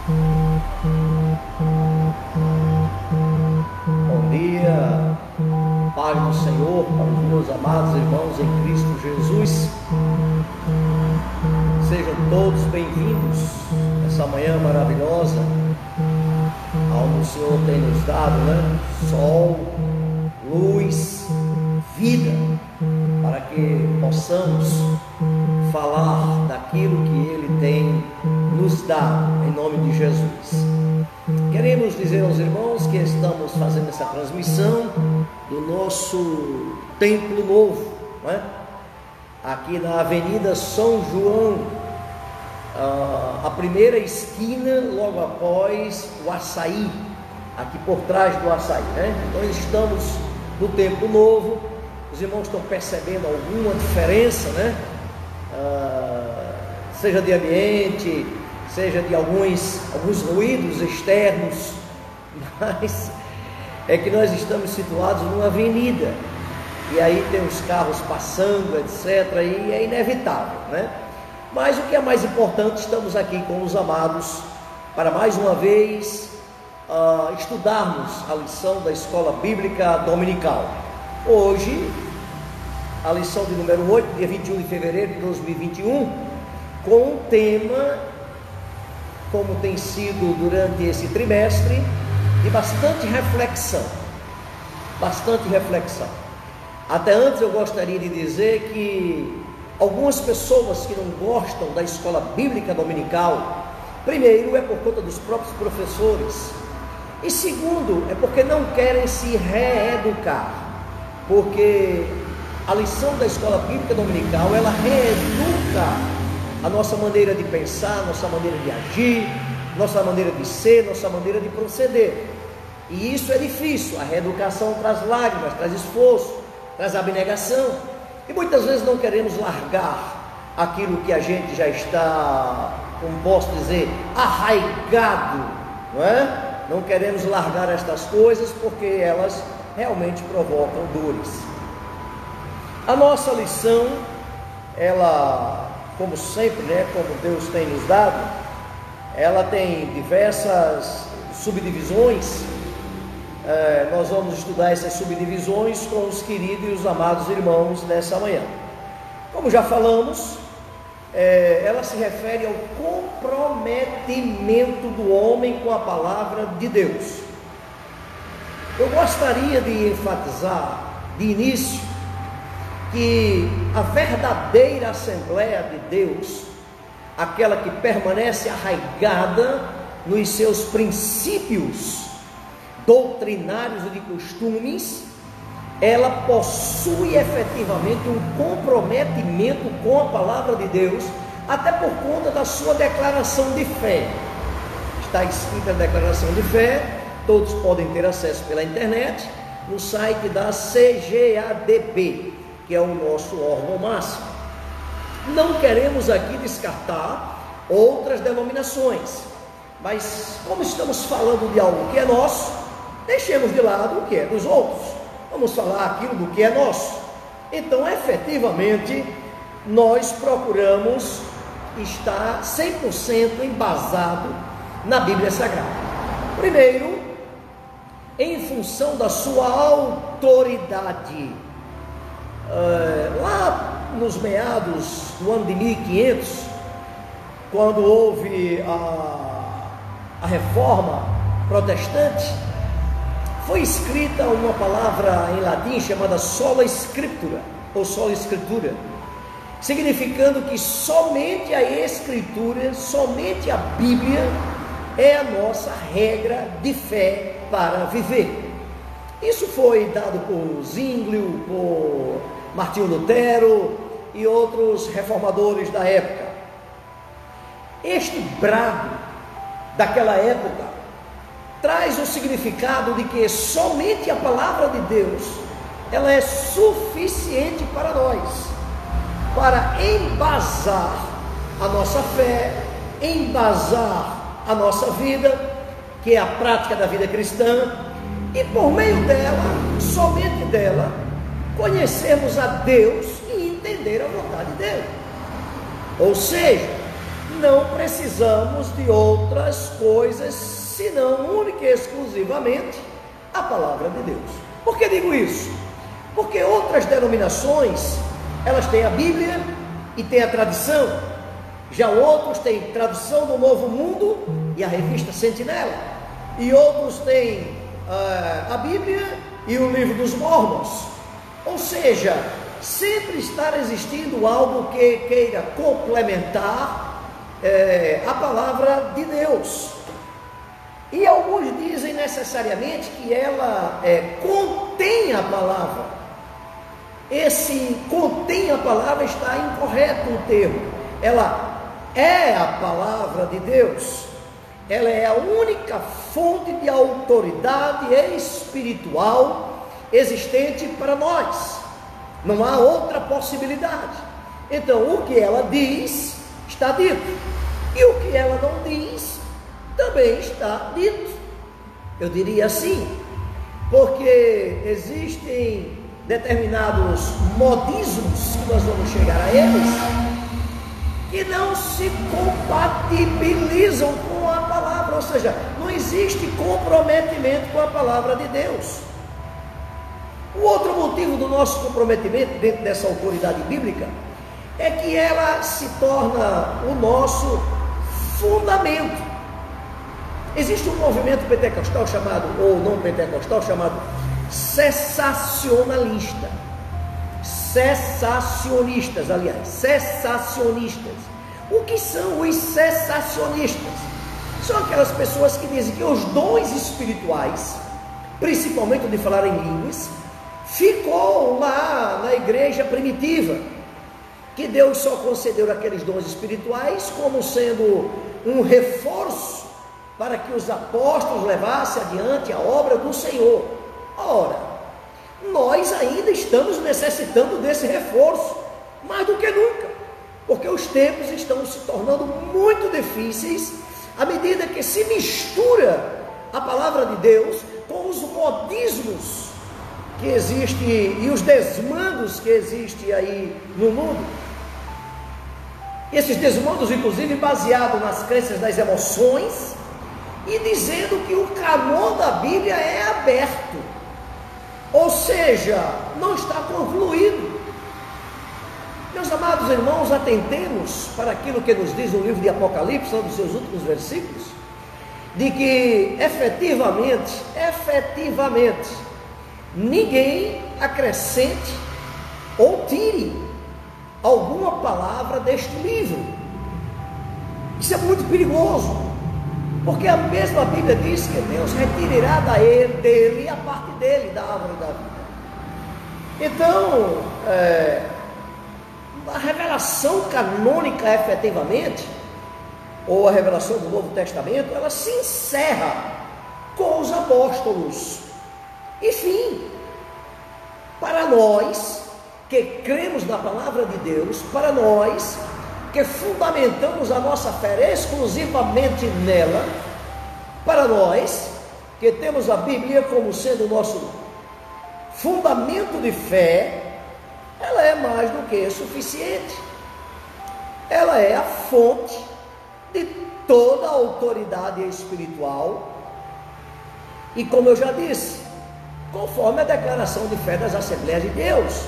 Bom dia, Pai do Senhor, para os meus amados irmãos em Cristo Jesus. Sejam todos bem-vindos nessa manhã maravilhosa, onde o Senhor tem nos dado, sol, luz, vida, para que possamos falar daquilo que Ele tem nos dado, em nome de Jesus. Queremos dizer aos irmãos que estamos fazendo essa transmissão do nosso Templo Novo, aqui na Avenida São João, a primeira esquina logo após o Açaí, aqui por trás do Açaí, Então estamos no Templo Novo. Os irmãos estão percebendo alguma diferença, seja de ambiente, seja de alguns ruídos externos, mas é que nós estamos situados numa avenida, e aí tem os carros passando, etc, e é inevitável, Mas o que é mais importante, estamos aqui com os amados, para mais uma vez, estudarmos a lição da Escola Bíblica Dominical. Hoje, a lição de número 8, dia 21 de fevereiro de 2021, com um tema, como tem sido durante esse trimestre, de bastante reflexão. Até antes eu gostaria de dizer que algumas pessoas que não gostam da Escola Bíblica Dominical, primeiro é por conta dos próprios professores, e segundo é porque não querem se reeducar, porque a lição da Escola Bíblica Dominical, ela reeduca a nossa maneira de pensar, nossa maneira de agir, nossa maneira de ser, nossa maneira de proceder. E isso é difícil. A reeducação traz lágrimas, traz esforço, traz abnegação. E muitas vezes não queremos largar aquilo que a gente já está, como posso dizer, arraigado, Não queremos largar estas coisas porque elas realmente provocam dores. A nossa lição, ela, como sempre, como Deus tem nos dado, ela tem diversas subdivisões. Nós vamos estudar essas subdivisões com os queridos e os amados irmãos nessa manhã. Como já falamos, ela se refere ao comprometimento do homem com a palavra de Deus. Eu gostaria de enfatizar de início que a verdadeira Assembleia de Deus, aquela que permanece arraigada nos seus princípios doutrinários e de costumes, ela possui efetivamente um comprometimento com a palavra de Deus, até por conta da sua declaração de fé. Está escrita a declaração de fé, todos podem ter acesso pela internet, no site da CGADB, que é o nosso órgão máximo. Não queremos aqui descartar outras denominações, mas como estamos falando de algo que é nosso, deixemos de lado o que é dos outros, vamos falar aquilo do que é nosso. Então, efetivamente, nós procuramos estar 100% embasado na Bíblia Sagrada. Primeiro, em função da sua autoridade. Lá nos meados do ano de 1500, quando houve a reforma protestante, foi escrita uma palavra em latim chamada sola scriptura, ou sola escritura, significando que somente a Escritura, somente a Bíblia é a nossa regra de fé para viver. Isso foi dado por Zwinglio, por Martinho Lutero e outros reformadores da época. Este brado daquela época traz o significado de que somente a palavra de Deus, ela é suficiente para nós, para embasar a nossa fé, embasar a nossa vida, que é a prática da vida cristã, e por meio dela, somente dela, conhecermos a Deus e entender a vontade dele. Ou seja, não precisamos de outras coisas, senão única e exclusivamente a palavra de Deus. Por que digo isso? Porque outras denominações, elas têm a Bíblia e têm a tradição. Já outros têm tradução do Novo Mundo e a revista Sentinela. E outros têm a Bíblia e o livro dos Mormons. Ou seja, sempre está existindo algo que queira complementar a palavra de Deus. E alguns dizem necessariamente que ela contém a palavra. Esse contém a palavra está incorreto o termo. Ela é a palavra de Deus. Ela é a única fonte de autoridade espiritual existente para nós. Não há outra possibilidade. Então, o que ela diz, está dito. E o que ela não diz, também está dito. Eu diria assim, porque existem determinados modismos, que nós vamos chegar a eles, que não se compatibilizam com a palavra, ou seja, não existe comprometimento com a palavra de Deus. O outro motivo do nosso comprometimento dentro dessa autoridade bíblica é que ela se torna o nosso fundamento. Existe um movimento pentecostal chamado, ou não pentecostal, chamado cessacionalista. Cessacionistas. O que são os cessacionistas? São aquelas pessoas que dizem que os dons espirituais, principalmente o de falar em línguas, ficou lá na igreja primitiva, que Deus só concedeu aqueles dons espirituais como sendo um reforço para que os apóstolos levassem adiante a obra do Senhor. Ora, nós ainda estamos necessitando desse reforço, mais do que nunca, porque os tempos estão se tornando muito difíceis, à medida que se mistura a palavra de Deus com os modismos que existem e os desmandos que existem aí no mundo. Esses desmandos, inclusive, baseados nas crenças das emoções e dizendo que o canon da Bíblia é aberto, ou seja, não está concluído. Meus amados irmãos, atentemos para aquilo que nos diz o livro de Apocalipse, um dos seus últimos versículos, de que efetivamente, ninguém acrescente ou tire alguma palavra deste livro. Isso é muito perigoso, porque a mesma Bíblia diz que Deus retirará dele a parte dele, da árvore da vida. Então, a revelação canônica efetivamente, ou a revelação do Novo Testamento, ela se encerra com os apóstolos. Enfim, para nós que cremos na palavra de Deus, para nós que fundamentamos a nossa fé exclusivamente nela, para nós que temos a Bíblia como sendo o nosso fundamento de fé, ela é mais do que suficiente. Ela é a fonte de toda a autoridade espiritual. E como eu já disse, conforme a declaração de fé das Assembleias de Deus,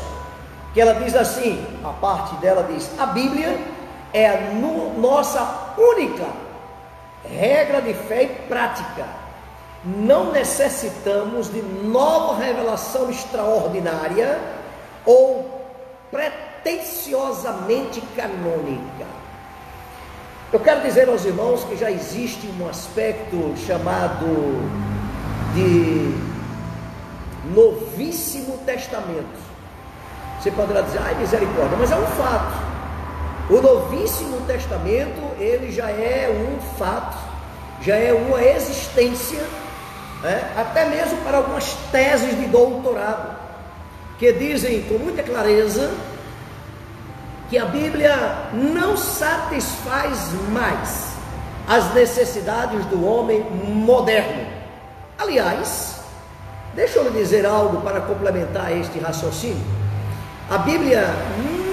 que ela diz assim, a parte dela diz: a Bíblia é a nossa única regra de fé e prática. Não necessitamos de nova revelação extraordinária ou pretensiosamente canônica. Eu quero dizer aos irmãos que já existe um aspecto chamado de Novíssimo Testamento. Você poderá dizer, ai misericórdia, mas é um fato. O Novíssimo Testamento, ele já é um fato, já é uma existência, até mesmo para algumas teses de doutorado, que dizem com muita clareza que a Bíblia não satisfaz mais as necessidades do homem moderno. Aliás, deixa eu lhe dizer algo para complementar este raciocínio. A Bíblia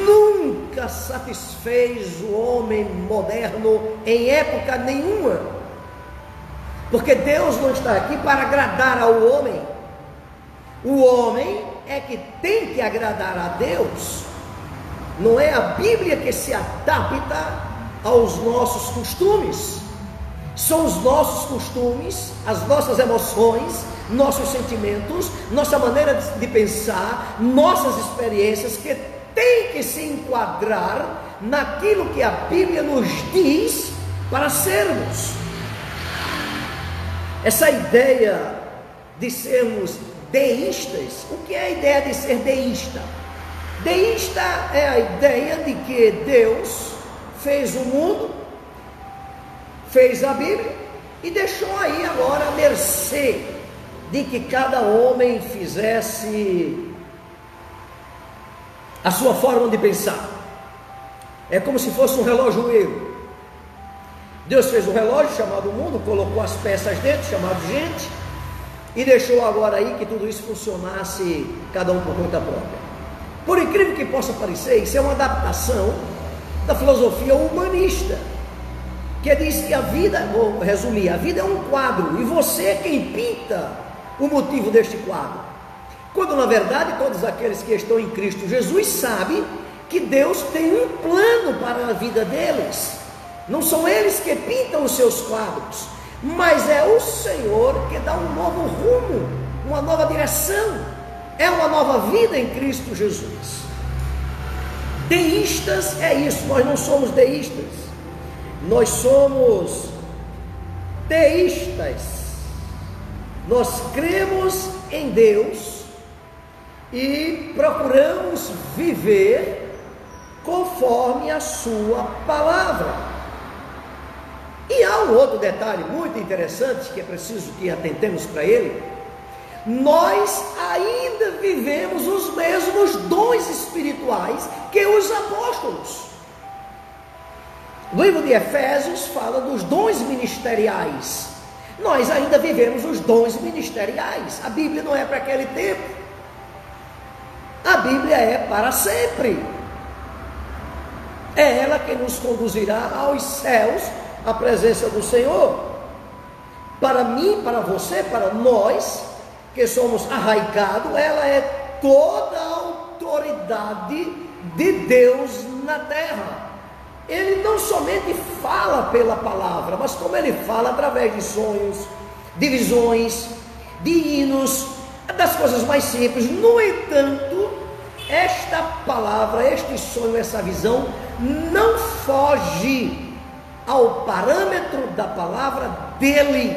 nunca nunca satisfez o homem moderno em época nenhuma, porque Deus não está aqui para agradar ao homem. O homem é que tem que agradar a Deus. Não é a Bíblia que se adapta aos nossos costumes. São os nossos costumes, as nossas emoções, nossos sentimentos, nossa maneira de pensar, nossas experiências que tem que se enquadrar naquilo que a Bíblia nos diz para sermos. Essa ideia de sermos deístas, o que é a ideia de ser deísta? Deísta é a ideia de que Deus fez o mundo, fez a Bíblia e deixou aí agora a mercê de que cada homem fizesse a sua forma de pensar. É como se fosse um relojoeiro. Deus fez um relógio chamado mundo, colocou as peças dentro, chamado gente, e deixou agora aí que tudo isso funcionasse, cada um por conta própria. Por incrível que possa parecer, isso é uma adaptação da filosofia humanista, que diz que a vida, vou resumir, a vida é um quadro, e você é quem pinta o motivo deste quadro. Quando na verdade todos aqueles que estão em Cristo Jesus sabem que Deus tem um plano para a vida deles. Não são eles que pintam os seus quadros, mas é o Senhor que dá um novo rumo, uma nova direção, é uma nova vida em Cristo Jesus. Deístas é isso, nós não somos deístas, nós somos teístas. Nós cremos em Deus e procuramos viver conforme a sua palavra. E há um outro detalhe muito interessante que é preciso que atentemos para ele. Nós ainda vivemos os mesmos dons espirituais que os apóstolos. O livro de Efésios fala dos dons ministeriais. Nós ainda vivemos os dons ministeriais. A Bíblia não é para aquele tempo. A Bíblia é para sempre. É ela que nos conduzirá aos céus, à presença do Senhor. Para mim, para você, para nós que somos arraigados, ela é toda a autoridade de Deus na terra. Ele não somente fala pela palavra, mas como ele fala através de sonhos, de visões, de hinos, das coisas mais simples. No entanto, esta palavra, este sonho, essa visão não foge ao parâmetro da palavra dele.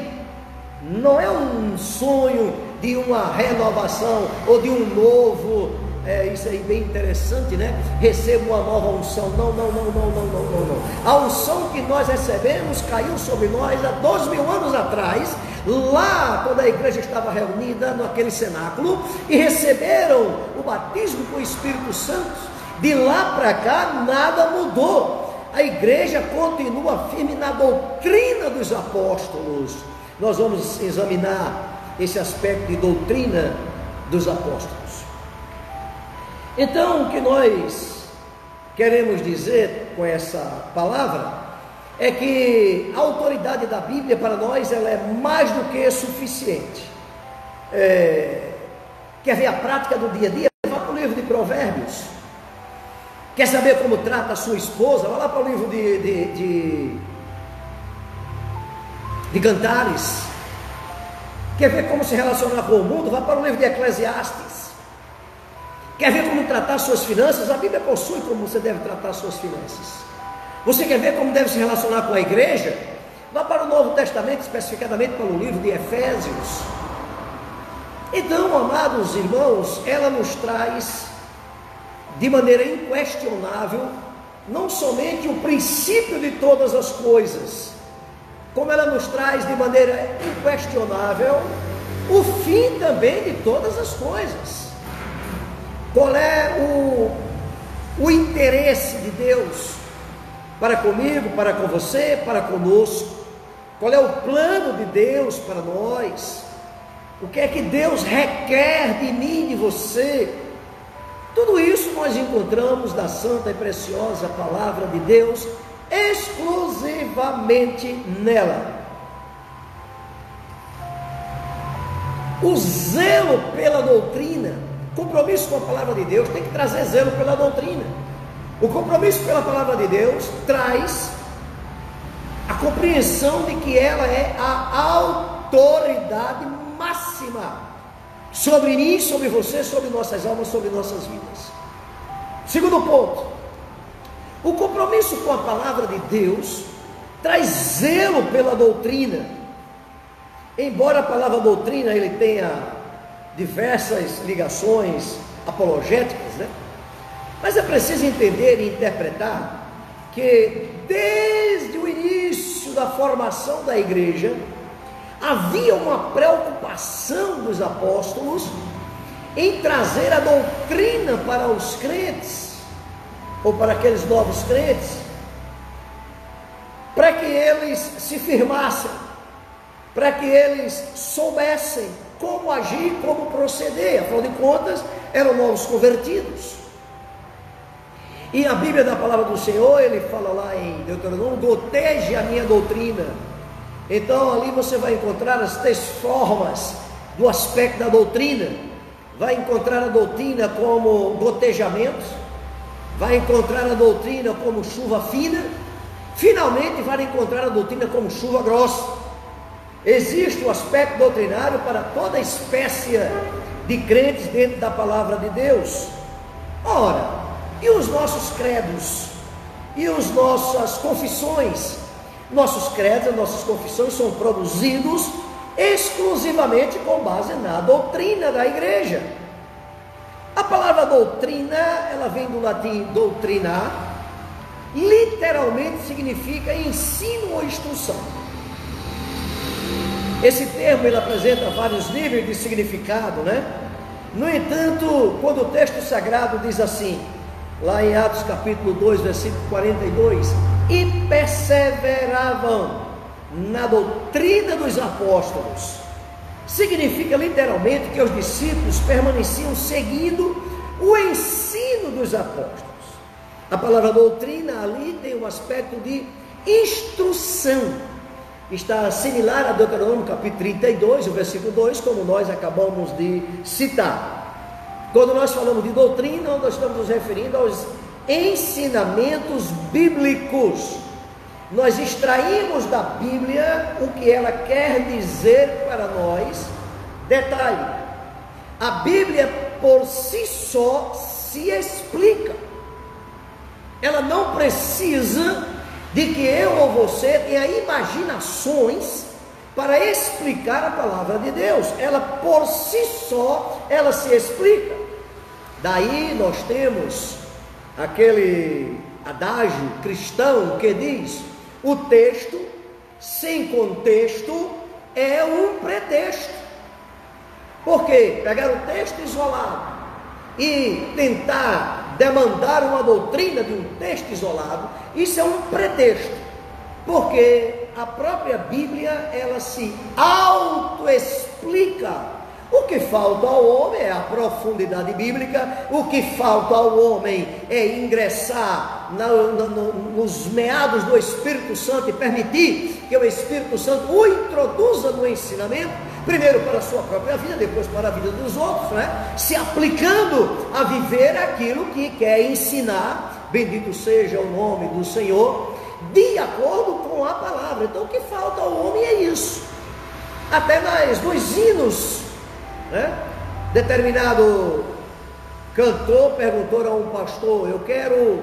Não é um sonho de uma renovação ou de um novo, isso aí bem interessante, né? Recebo uma nova unção. Não. A unção que nós recebemos caiu sobre nós há 2000 anos atrás, lá quando a igreja estava reunida naquele cenáculo e receberam o batismo com o Espírito Santo. De lá para cá nada mudou. A igreja continua firme na doutrina dos apóstolos. Nós vamos examinar esse aspecto de doutrina dos apóstolos. Então, o que nós queremos dizer com essa palavra é que a autoridade da Bíblia para nós ela é mais do que suficiente. Quer ver a prática do dia a dia? Vá para o livro de Provérbios. Quer saber como trata a sua esposa? Vá lá para o livro de Cantares. Quer ver como se relacionar com o mundo? Vá para o livro de Eclesiastes. Quer ver como tratar suas finanças? A Bíblia possui como você deve tratar suas finanças. Você quer ver como deve se relacionar com a igreja? Vá para o Novo Testamento, especificadamente para o livro de Efésios. Então, amados irmãos, ela nos traz de maneira inquestionável não somente o princípio de todas as coisas, como ela nos traz de maneira inquestionável o fim também de todas as coisas. Qual é o interesse de Deus para comigo, para com você, para conosco? Qual é o plano de Deus para nós? O que é que Deus requer de mim e de você? Tudo isso nós encontramos na santa e preciosa palavra de Deus, exclusivamente nela. O zelo pela doutrina, compromisso com a palavra de Deus, tem que trazer zelo pela doutrina. O compromisso pela palavra de Deus traz a compreensão de que ela é a autoridade máxima sobre mim, sobre você, sobre nossas almas, sobre nossas vidas. Segundo ponto, o compromisso com a palavra de Deus traz zelo pela doutrina. Embora a palavra doutrina ele tenha diversas ligações apologéticas, né? Mas é preciso entender e interpretar que desde o início da formação da igreja havia uma preocupação dos apóstolos em trazer a doutrina para os crentes, ou para aqueles novos crentes, para que eles se firmassem, para que eles soubessem como agir, como proceder. Afinal de contas, eram novos convertidos. E a Bíblia da palavra do Senhor, ele fala lá em Deuteronômio: goteje a minha doutrina. Então ali você vai encontrar as 3 formas do aspecto da doutrina. Vai encontrar a doutrina como gotejamento, vai encontrar a doutrina como chuva fina, finalmente vai encontrar a doutrina como chuva grossa. Existe o aspecto doutrinário para toda espécie de crentes dentro da palavra de Deus. Ora, e os nossos credos? E as nossas confissões? Nossos credos, nossas confissões são produzidos exclusivamente com base na doutrina da igreja. A palavra doutrina, ela vem do latim doutrinar, literalmente significa ensino ou instrução. Esse termo ele apresenta vários níveis de significado, né? No entanto, quando o texto sagrado diz assim, lá em Atos capítulo 2, versículo 42, e perseveravam na doutrina dos apóstolos, significa literalmente que os discípulos permaneciam seguindo o ensino dos apóstolos. A palavra doutrina ali tem um aspecto de instrução, está similar a Deuteronômio capítulo 32, o versículo 2, como nós acabamos de citar. Quando nós falamos de doutrina, nós estamos nos referindo aos ensinamentos bíblicos. Nós extraímos da Bíblia o que ela quer dizer para nós. Detalhe: a Bíblia por si só se explica. Ela não precisa de que eu ou você tenha imaginações para explicar a palavra de Deus. Ela por si só, ela se explica. Daí nós temos aquele adágio cristão que diz: o texto sem contexto é um pretexto. Por quê? Pegar o texto isolado e tentar demandar uma doutrina de um texto isolado, isso é um pretexto, porque a própria Bíblia, ela se autoexplica. O que falta ao homem é a profundidade bíblica, o que falta ao homem é ingressar nos meados do Espírito Santo e permitir que o Espírito Santo o introduza no ensinamento, primeiro para a sua própria vida, depois para a vida dos outros, né? Se aplicando a viver aquilo que quer ensinar, bendito seja o nome do Senhor, de acordo com a palavra. Então o que falta ao homem é isso. Até nos hinos, né? Determinado cantor perguntou a um pastor: eu quero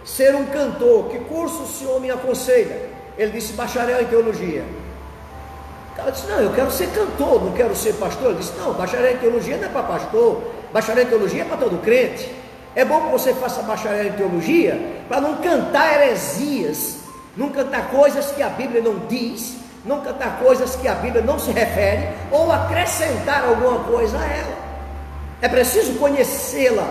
ser um cantor, que curso o senhor me aconselha? Ele disse: bacharel em teologia. O cara disse: não, eu quero ser cantor, não quero ser pastor. Ele disse: não, bacharel em teologia não é para pastor, bacharel em teologia é para todo crente. É bom que você faça bacharel em teologia para não cantar heresias, não cantar coisas que a Bíblia não diz, não cantar coisas que a Bíblia não se refere, ou acrescentar alguma coisa a ela. É preciso conhecê-la.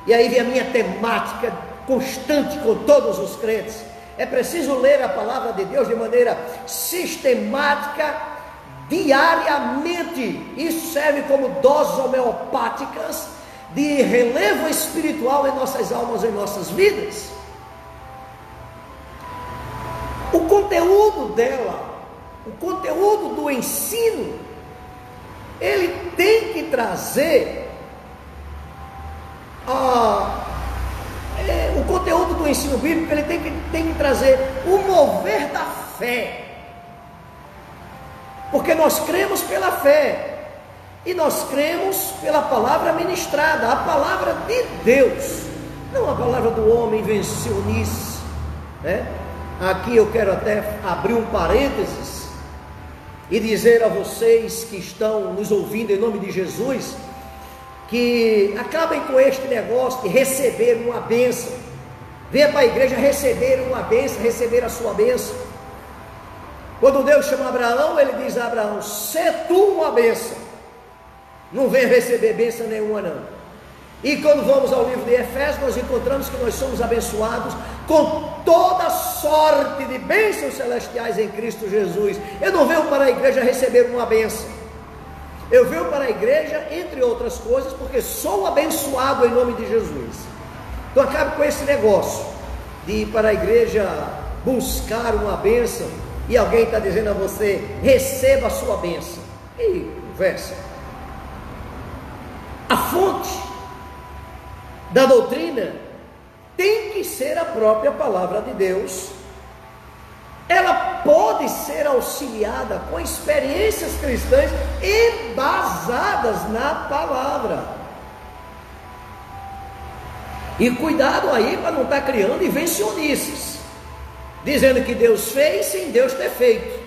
E aí vem a minha temática constante com todos os crentes: é preciso ler a palavra de Deus de maneira sistemática, diariamente. Isso serve como doses homeopáticas de relevo espiritual em nossas almas, em nossas vidas. O conteúdo dela, o conteúdo do ensino, ele tem que trazer o conteúdo do ensino bíblico, ele tem que trazer o mover da fé, porque nós cremos pela fé, e nós cremos pela palavra ministrada, a palavra de Deus, não a palavra do homem invencionice, né? Aqui eu quero até abrir um parênteses e dizer a vocês que estão nos ouvindo em nome de Jesus, que acabem com este negócio de receber uma bênção. Venha para a igreja receber uma bênção, receber a sua bênção. Quando Deus chama Abraão, ele diz a Abraão: sê tu uma bênção, não venha receber bênção nenhuma não. E quando vamos ao livro de Efésios, nós encontramos que nós somos abençoados com toda sorte de bênçãos celestiais em Cristo Jesus. Eu não venho para a igreja receber uma bênção, eu venho para a igreja, entre outras coisas, porque sou abençoado em nome de Jesus. Então acabe com esse negócio de ir para a igreja buscar uma bênção e alguém está dizendo a você: receba a sua bênção. E conversa. A fonte da doutrina tem que ser a própria palavra de Deus. Ela pode ser auxiliada com experiências cristãs embasadas na palavra. E cuidado aí para não estar criando invencionices, dizendo que Deus fez sem Deus ter feito.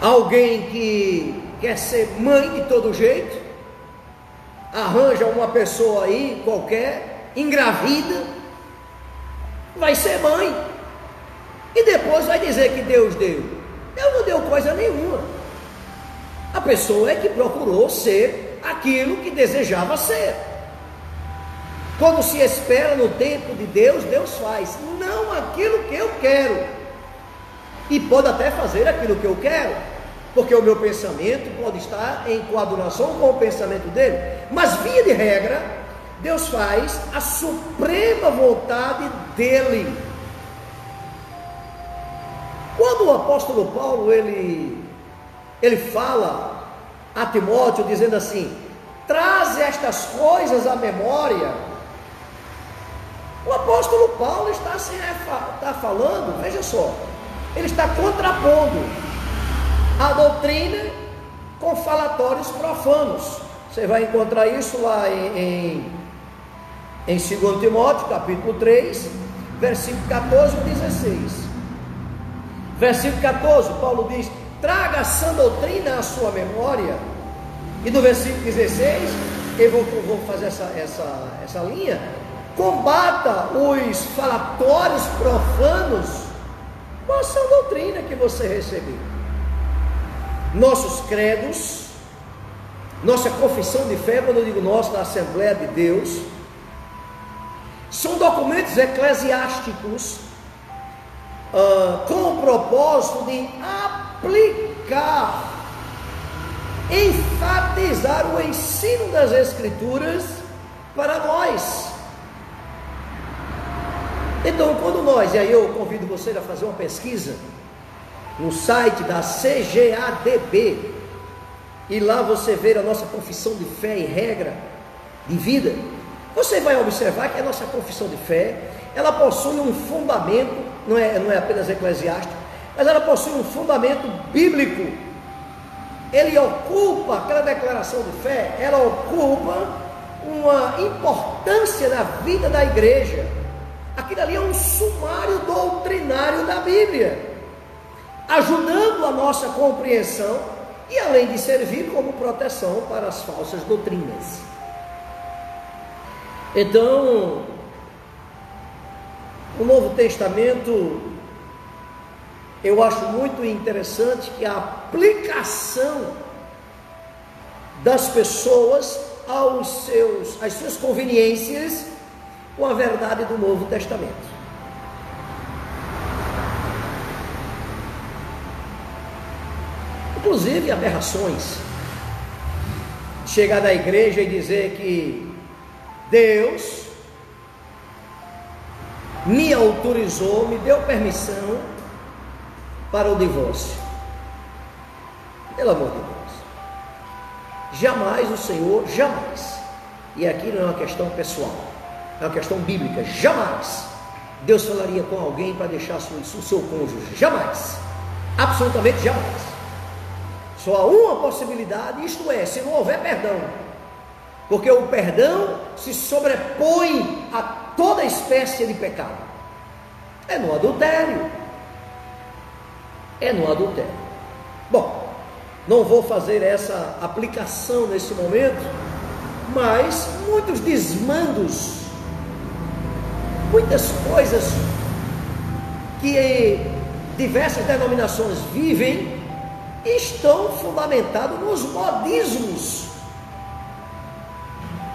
Alguém que quer ser mãe de todo jeito, arranja uma pessoa aí qualquer, engravida, vai ser mãe, e depois vai dizer que Deus deu. Deus não deu coisa nenhuma. A pessoa é que procurou ser aquilo que desejava ser. Quando se espera no tempo de Deus, Deus faz, não aquilo que eu quero, e pode até fazer aquilo que eu quero, porque o meu pensamento pode estar em coadunação com o pensamento dele, mas via de regra, Deus faz a suprema vontade dele. Quando o apóstolo Paulo, ele fala a Timóteo, dizendo assim: traz estas coisas à memória, o apóstolo Paulo está falando, veja só, ele está contrapondo a doutrina com falatórios profanos. Você vai encontrar isso lá em 2 Timóteo, capítulo 3, versículo 14 e 16. Versículo 14, Paulo diz: traga a sã doutrina à sua memória. E no versículo 16, eu vou fazer essa linha: combata os falatórios profanos com a sã doutrina que você recebeu. Nossos credos, nossa confissão de fé, quando eu digo nossa, da Assembleia de Deus, são documentos eclesiásticos com o propósito de aplicar, enfatizar o ensino das Escrituras para nós. Então, quando nós, e aí eu convido você a fazer uma pesquisa no site da CGADB, e lá você vê a nossa confissão de fé e regra de vida, você vai observar que a nossa confissão de fé, ela possui um fundamento, não é apenas eclesiástico, mas ela possui um fundamento bíblico. Ele ocupa, aquela declaração de fé, ela ocupa uma importância na vida da igreja. Aquilo ali é um sumário doutrinário da Bíblia, ajudando a nossa compreensão e além de servir como proteção para as falsas doutrinas. Então, o Novo Testamento, eu acho muito interessante que a aplicação das pessoas às suas conveniências com a verdade do Novo Testamento. Inclusive aberrações. chegar na igreja e dizer que Deus me autorizou, me deu permissão para o divórcio. Pelo amor de Deus, jamais o Senhor, jamais, e aqui não é uma questão pessoal, é uma questão bíblica, jamais Deus falaria com alguém para deixar o seu cônjuge, jamais, absolutamente jamais. Só há uma possibilidade, isto é, se não houver perdão, porque o perdão se sobrepõe a toda espécie de pecado. É no adultério. É no adultério. Bom, não vou fazer essa aplicação nesse momento, mas muitos desmandos, muitas coisas que diversas denominações vivem, estão fundamentados nos modismos,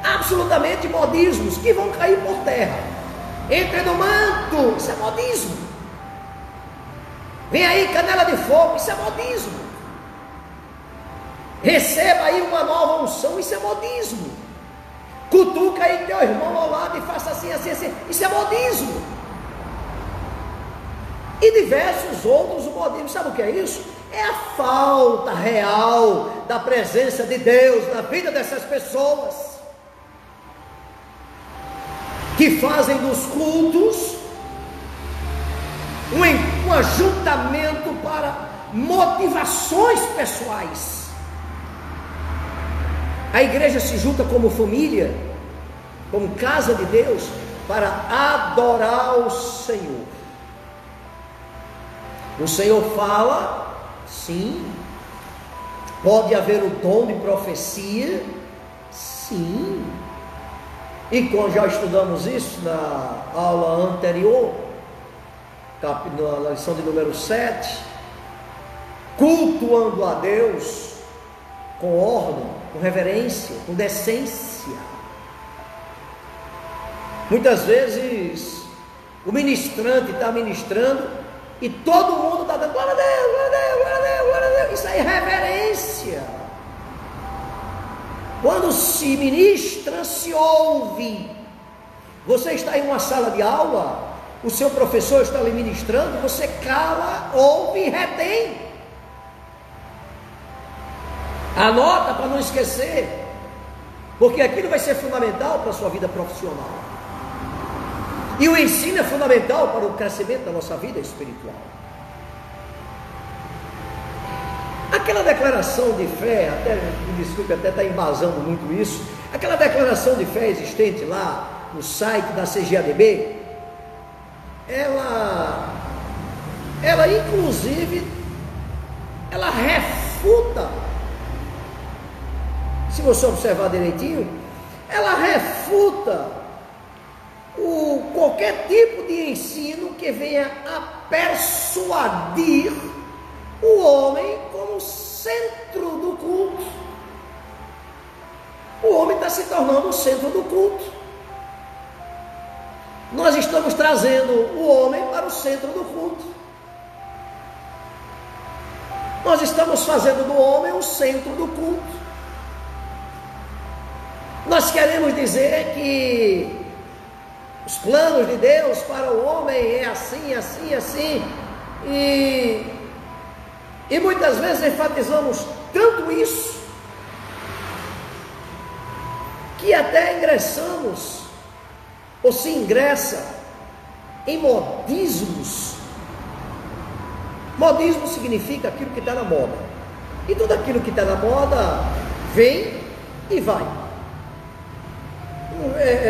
absolutamente modismos, que vão cair por terra. Entre no manto, isso é modismo. Vem aí canela de fogo, isso é modismo. Receba aí uma nova unção, isso é modismo. Cutuca aí teu irmão ao lado e faça assim, assim, assim, isso é modismo. E diversos outros modismos. Sabe o que é isso? É a falta real da presença de Deus na vida dessas pessoas, que fazem dos cultos um ajuntamento para motivações pessoais. A igreja se junta como família, como casa de Deus, para adorar o Senhor. O Senhor fala, sim. Pode haver o dom de profecia, sim. E quando já estudamos isso na aula anterior, na lição de número 7, cultuando a Deus com ordem, com reverência, com decência. Muitas vezes o ministrante está ministrando e todo mundo está dando glória a Deus, glória a Deus, glória a Deus, glória a Deus. Isso aí é reverência. Quando se ministra, se ouve. Você está em uma sala de aula, o seu professor está lhe ministrando, você cala, ouve e retém. Anota para não esquecer, porque aquilo vai ser fundamental para a sua vida profissional. E o ensino é fundamental para o crescimento da nossa vida espiritual. Aquela declaração de fé, até, me desculpe, até está embasando muito isso, aquela declaração de fé existente lá no site da CGADB, ela inclusive, ela refuta, se você observar direitinho, ela refuta qualquer tipo de ensino que venha a persuadir o homem como centro do culto. O homem está se tornando o centro do culto. Nós estamos trazendo o homem para o centro do culto. Nós estamos fazendo do homem o centro do culto. Nós queremos dizer que os planos de Deus para o homem é assim, assim, assim, e muitas vezes enfatizamos tanto isso, que até ingressamos, ou se ingressa, em modismos. Modismo significa aquilo que está na moda, e tudo aquilo que está na moda vem e vai.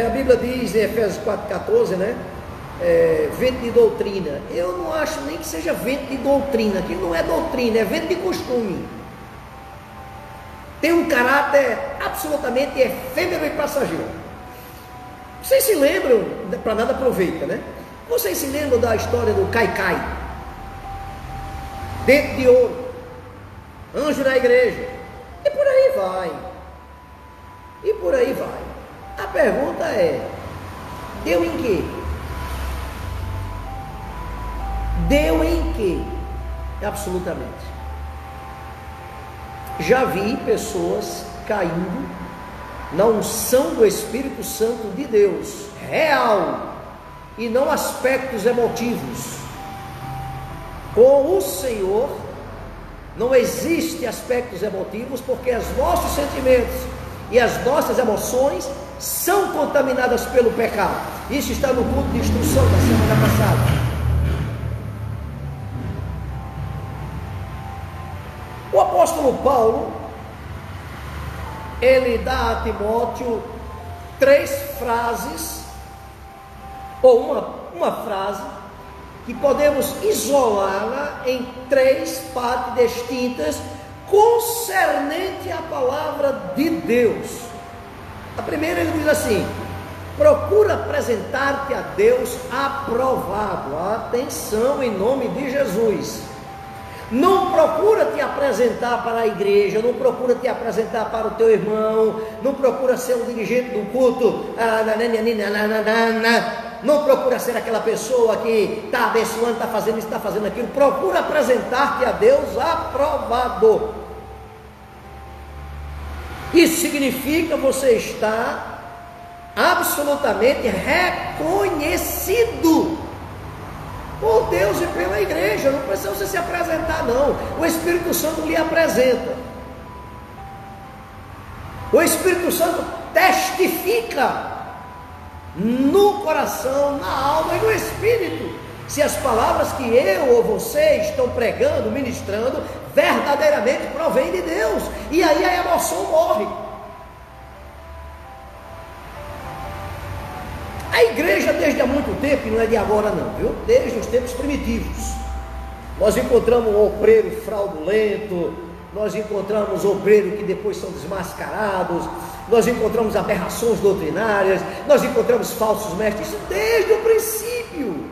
A Bíblia diz em Efésios 4,14, né? Vento de doutrina. Eu não acho nem que seja vento de doutrina, aquilo não é doutrina, é vento de costume. Tem um caráter absolutamente efêmero e passageiro. Vocês se lembram, para nada aproveita, né? Vocês se lembram da história do Caicai? Dente de ouro, anjo na igreja, e por aí vai. E por aí vai. A pergunta é: deu em quê? Deu em quê? Absolutamente. Já vi pessoas caindo na unção do Espírito Santo de Deus, real, e não aspectos emotivos. Com o Senhor não existe aspectos emotivos, porque os nossos sentimentos e as nossas emoções são contaminadas pelo pecado. Isso está no culto de instrução da semana passada. O apóstolo Paulo, ele dá a Timóteo 3 frases, ou uma frase, que podemos isolá-la em 3 partes distintas, concernente à palavra de Deus. A primeira, ele diz assim: procura apresentar-te a Deus aprovado. Atenção, em nome de Jesus. Não procura te apresentar para a igreja, não procura te apresentar para o teu irmão, não procura ser um dirigente do culto, não procura ser aquela pessoa que está abençoando, está fazendo isso, está fazendo aquilo. Procura apresentar-te a Deus aprovado. Isso significa você estar absolutamente reconhecido por Deus e pela igreja. Não precisa você se apresentar, não. O Espírito Santo lhe apresenta. O Espírito Santo testifica no coração, na alma e no espírito, se as palavras que eu ou você estão pregando, ministrando, verdadeiramente provém de Deus. E aí a emoção morre. A igreja, desde há muito tempo, e não é de agora não, viu? Desde os tempos primitivos, nós encontramos um obreiro fraudulento, nós encontramos obreiros que depois são desmascarados, nós encontramos aberrações doutrinárias, nós encontramos falsos mestres, isso desde o princípio.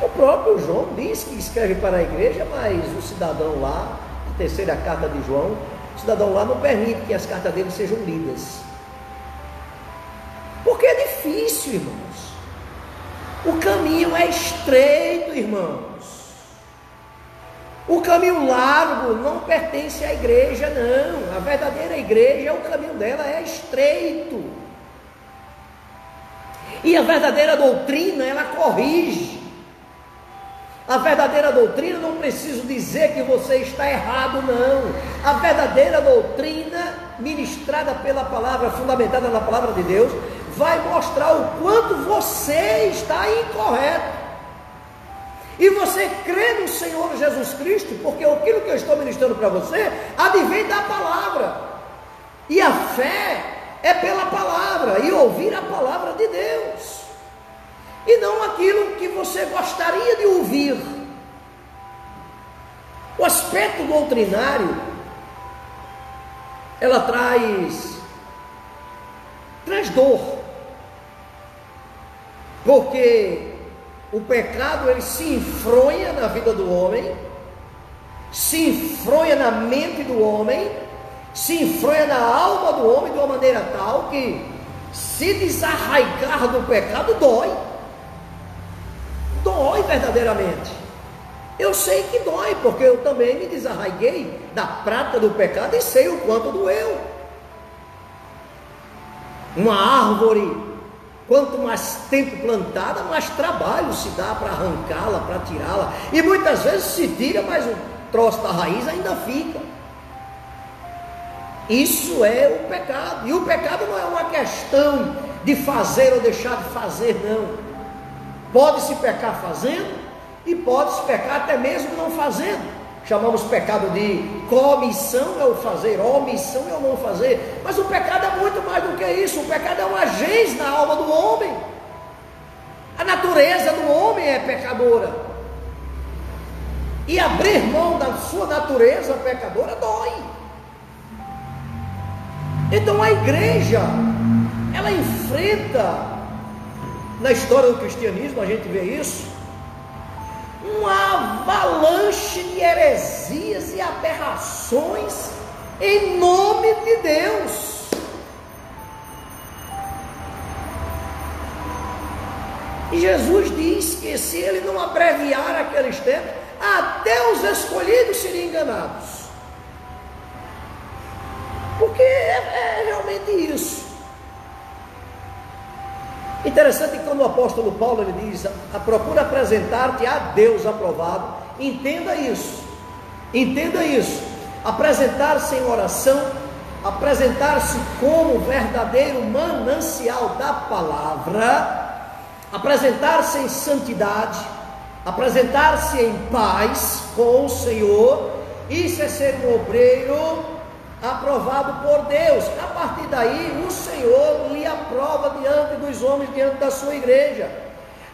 O próprio João diz que escreve para a igreja, mas o cidadão lá, a terceira carta de João, o cidadão lá não permite que as cartas dele sejam lidas. Porque é difícil, irmãos. O caminho é estreito, irmãos. O caminho largo não pertence à igreja, não. A verdadeira igreja, o caminho dela é estreito. E a verdadeira doutrina, ela corrige. A verdadeira doutrina não preciso dizer que você está errado, não. A verdadeira doutrina, ministrada pela palavra, fundamentada na palavra de Deus, vai mostrar o quanto você está incorreto. E você crê no Senhor Jesus Cristo, porque aquilo que eu estou ministrando para você advém da palavra. E a fé é pela palavra, e ouvir a palavra de Deus. E não aquilo que você gostaria de ouvir. O aspecto doutrinário, ela traz dor. Porque o pecado, ele se enfronha na vida do homem, se enfronha na mente do homem, se enfronha na alma do homem de uma maneira tal que, se desarraigar do pecado, dói verdadeiramente. Eu sei que dói, porque eu também me desarraiguei da prática do pecado e sei o quanto doeu. Uma árvore, quanto mais tempo plantada, mais trabalho se dá para arrancá-la, para tirá-la, e muitas vezes se tira, mas o troço da raiz ainda fica. Isso é o pecado, e o pecado não é uma questão de fazer ou deixar de fazer, não. Pode-se pecar fazendo, e pode-se pecar até mesmo não fazendo. Chamamos pecado de comissão é o fazer, omissão é o não fazer. Mas o pecado é muito mais do que isso. O pecado é uma agência na alma do homem. A natureza do homem é pecadora, e abrir mão da sua natureza pecadora dói. Então a igreja, ela enfrenta, na história do cristianismo a gente vê isso, uma avalanche de heresias e aberrações em nome de Deus. E Jesus diz que se ele não abreviar aqueles tempos, até os escolhidos seriam enganados. porque é realmente isso. Interessante que quando o apóstolo Paulo ele diz, procura apresentar-te a Deus aprovado, entenda isso, apresentar-se em oração, apresentar-se como verdadeiro manancial da palavra, apresentar-se em santidade, apresentar-se em paz com o Senhor, isso é ser um obreiro aprovado por Deus. A partir daí o Senhor lhe aprova diante dos homens, diante da sua igreja.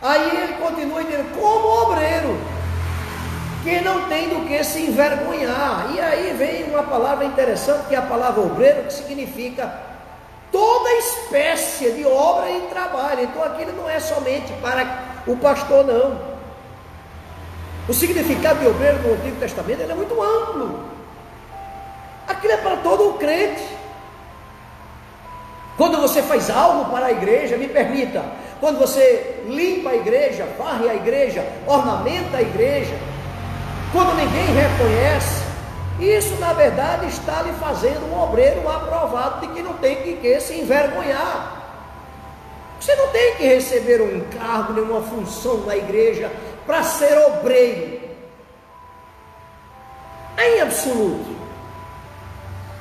Aí ele continua dizendo, como obreiro, que não tem do que se envergonhar. E aí vem uma palavra interessante, que é a palavra obreiro, que significa toda espécie de obra e trabalho. Então aquilo não é somente para o pastor, não. O significado de obreiro no Antigo Testamento ele é muito amplo. Aquilo é para todo o crente. Quando você faz algo para a igreja, me permita, quando você limpa a igreja, varre a igreja, ornamenta a igreja, quando ninguém reconhece, isso na verdade está lhe fazendo um obreiro aprovado, de que não tem que se envergonhar. Você não tem que receber um encargo, nenhuma função na igreja para ser obreiro, em absoluto.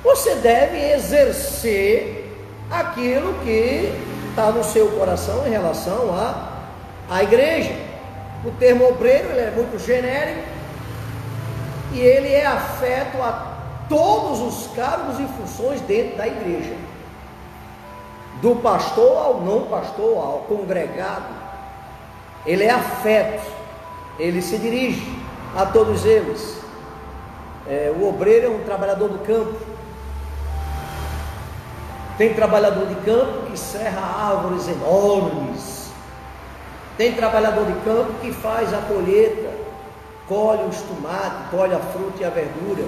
Você deve exercer aquilo que está no seu coração em relação à igreja. O termo obreiro ele é muito genérico e ele é afeto a todos os cargos e funções dentro da igreja, do pastor ao não pastor, ao congregado. Ele é afeto, ele se dirige a todos eles. O obreiro é um trabalhador do campo. Tem trabalhador de campo que serra árvores enormes. Tem trabalhador de campo que faz a colheita, colhe os tomates, colhe a fruta e a verdura.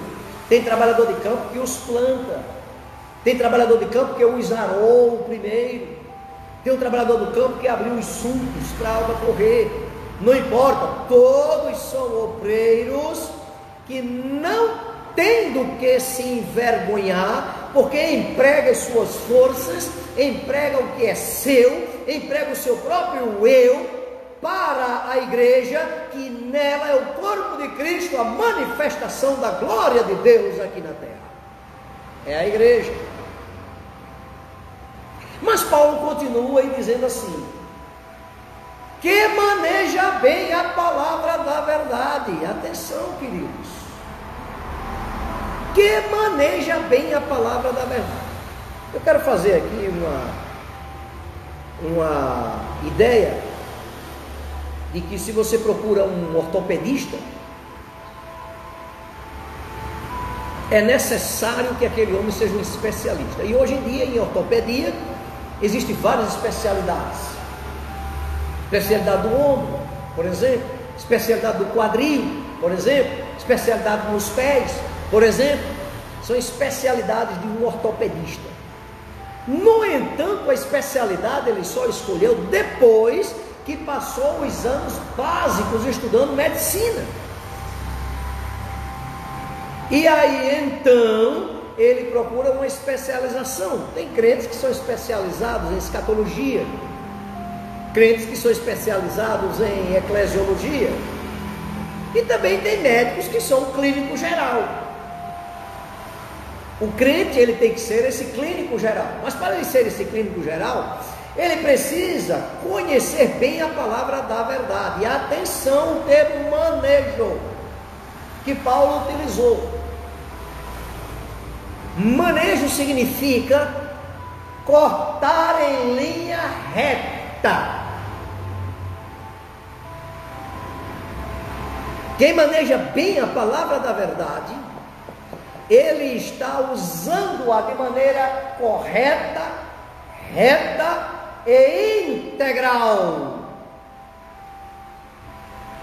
Tem trabalhador de campo que os planta. Tem trabalhador de campo que os arou primeiro. Tem um trabalhador do campo que abriu os sulcos para a água correr. Não importa, todos são obreiros que não tem do que se envergonhar, porque emprega as suas forças, emprega o que é seu, emprega o seu próprio eu para a igreja, que nela é o corpo de Cristo, a manifestação da glória de Deus aqui na terra. É a igreja. Mas Paulo continua aí dizendo assim, que maneja bem a palavra da verdade. Atenção, queridos, que maneja bem a palavra da verdade. Eu quero fazer aqui uma ideia de que se você procura um ortopedista, é necessário que aquele homem seja um especialista. E hoje em dia em ortopedia existem várias especialidades. Especialidade do ombro, por exemplo, especialidade do quadril, por exemplo, especialidade nos pés, por exemplo, são especialidades de um ortopedista. No entanto, a especialidade ele só escolheu depois que passou os anos básicos estudando medicina. E aí então ele procura uma especialização. Tem crentes que são especializados em escatologia, crentes que são especializados em eclesiologia, e também tem médicos que são clínico geral. O crente ele tem que ser esse clínico geral, mas para ele ser esse clínico geral, ele precisa conhecer bem a palavra da verdade. E atenção, o termo manejo que Paulo utilizou. Manejo significa cortar em linha reta. Quem maneja bem a palavra da verdade, ele está usando-a de maneira correta, reta e integral.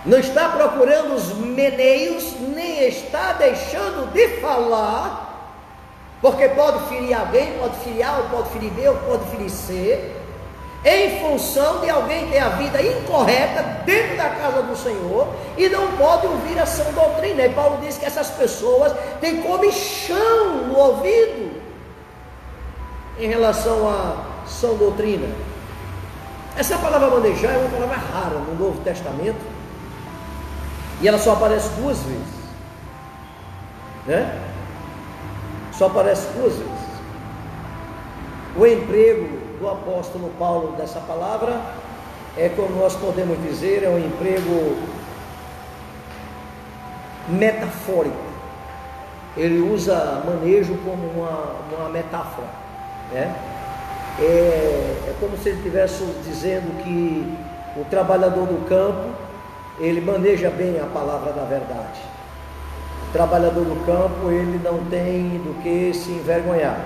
Não está procurando os meneios, nem está deixando de falar, porque pode ferir alguém, pode ferir A, pode ferir B, pode ferir C, em função de alguém ter a vida incorreta dentro da casa do Senhor e não pode ouvir a sã doutrina. E Paulo diz que essas pessoas têm comichão no ouvido, em relação à sã doutrina. Essa palavra manejar é uma palavra rara no Novo Testamento, e ela só aparece 2 vezes, né? Só aparece 2 vezes. O emprego do apóstolo Paulo dessa palavra é, como nós podemos dizer, é um emprego metafórico. Ele usa manejo como uma metáfora, né? É como se ele estivesse dizendo que o trabalhador do campo, ele maneja bem a palavra da verdade. O trabalhador do campo, ele não tem do que se envergonhar.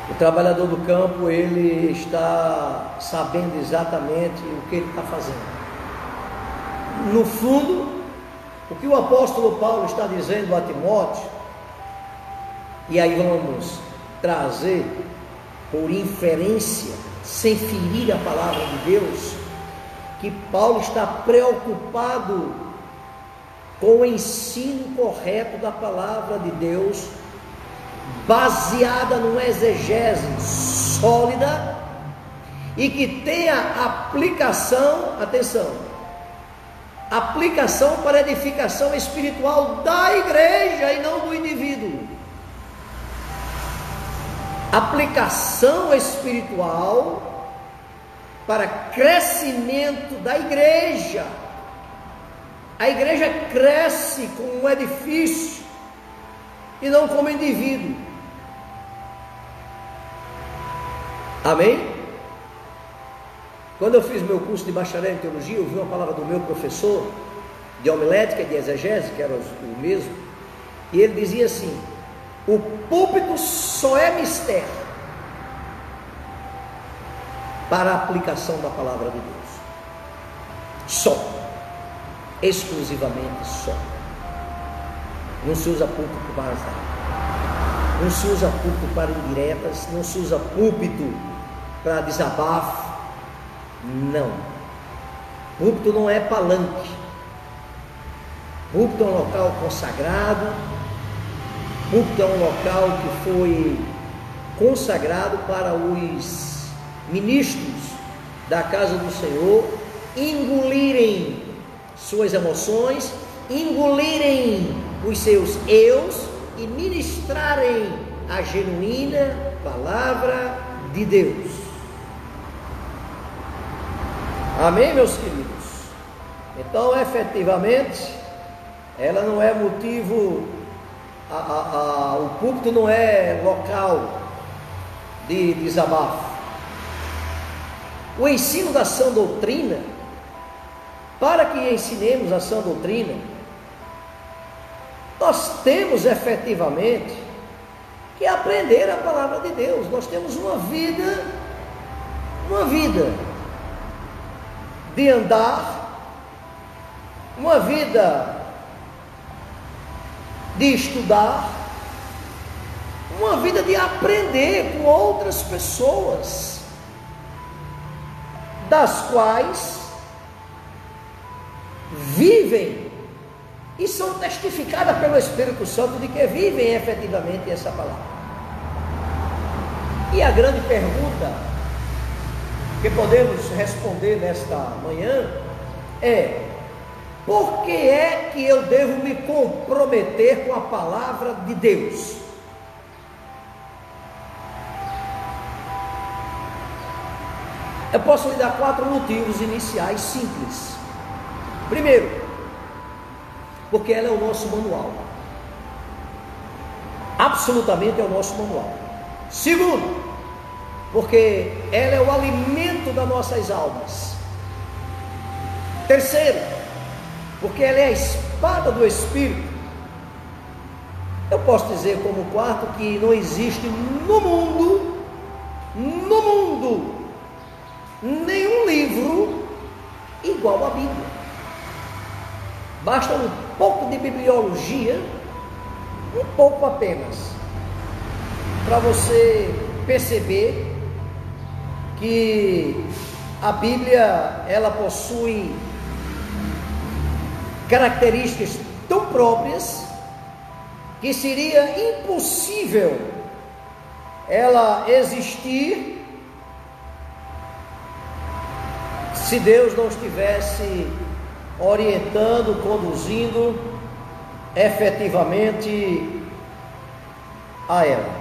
O trabalhador do campo, ele está sabendo exatamente o que ele está fazendo. No fundo, o que o apóstolo Paulo está dizendo a Timóteo, e aí vamos trazer por inferência, sem ferir a palavra de Deus, que Paulo está preocupado com o ensino correto da palavra de Deus, baseada numa exegese sólida e que tenha aplicação, atenção, aplicação para edificação espiritual da igreja e não do indivíduo. Aplicação espiritual para crescimento da igreja. A igreja cresce como um edifício e não como indivíduo. Amém? Quando eu fiz meu curso de bacharel em teologia, eu vi uma palavra do meu professor de homilética e de exegese, que era o mesmo, e ele dizia assim: o púlpito só é mistério para a aplicação da palavra de Deus. Só. Exclusivamente só. Não se usa púlpito para azar. Não se usa púlpito para indiretas. Não se usa púlpito para desabafo. Não. Púlpito não é palanque. Púlpito é um local consagrado. Púlpito é um local que foi consagrado para os ministros da casa do Senhor engolirem suas emoções, engolirem os seus eus e ministrarem a genuína palavra de Deus. Amém, meus queridos? Então, efetivamente, ela não é motivo, o púlpito não é local de desabafo. O ensino da sã doutrina, para que ensinemos a sã doutrina, nós temos efetivamente que aprender a palavra de Deus. Nós temos uma vida de andar, uma vida de estudar, uma vida de aprender com outras pessoas, das quais vivem e são testificadas pelo Espírito Santo de que vivem efetivamente essa palavra. E a grande pergunta que podemos responder nesta manhã é: por que é que eu devo me comprometer com a palavra de Deus? Eu posso lhe dar 4 motivos iniciais simples. Primeiro, porque ela é o nosso manual. Absolutamente é o nosso manual. Segundo, porque ela é o alimento das nossas almas. Terceiro, porque ela é a espada do Espírito. Eu posso dizer como quarto que não existe no mundo nenhum livro igual à Bíblia. Basta um pouco de bibliologia, um pouco apenas, para você perceber que a Bíblia, ela possui características tão próprias que seria impossível ela existir se Deus não estivesse orientando, conduzindo efetivamente a ela.